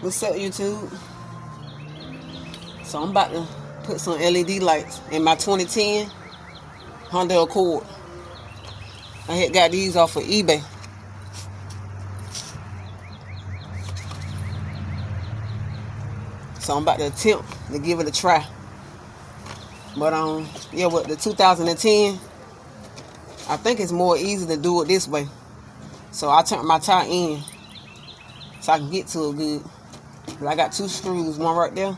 What's up, YouTube? So I'm about to put some LED lights in my 2010 Honda Accord. I had got these off of eBay. So I'm about to attempt to give it a try. But yeah, with the 2010, I think it's more easy to do it this way. So I turned my tire in so I can get to it good. But I got two screws, one right there,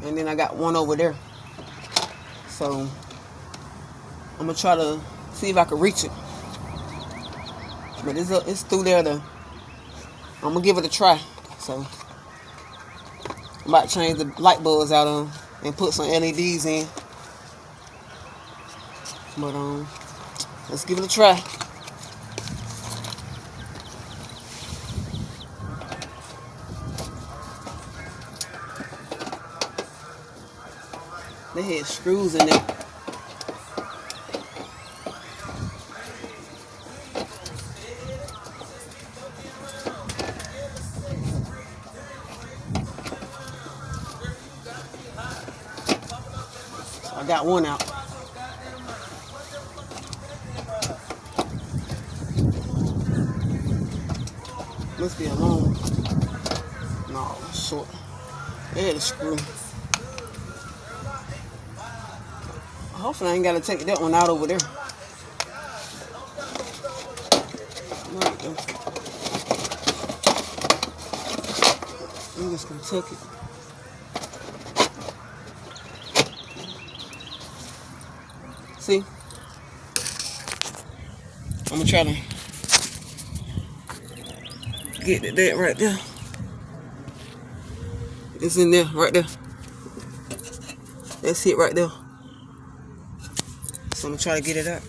and then I got one over there. So I'm gonna try to see if I can reach it. But it's through there though. I'm gonna give it a try. So I'm about to change the light bulbs out on and put some LEDs in. But let's give it a try. They had screws in there. So I got one out. Must be a long. No, short. They had a screw. Hopefully I ain't gotta take that one out over there. Right there. I'm just gonna tuck it. See? I'm gonna try to get that right there. It's in there, right there. That's it right there. So I'm gonna try to get it out.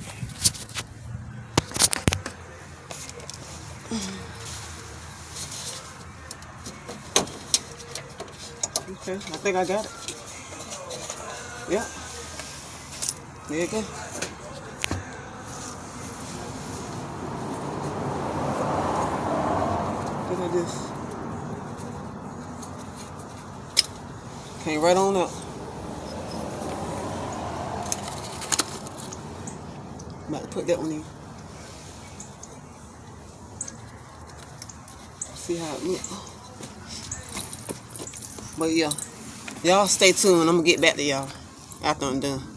Okay, I think I got it. Yeah. There you go. Look at this. Came right on up. I'm about to put that one in. See how it looks. But yeah, y'all stay tuned. I'm gonna get back to y'all after I'm done.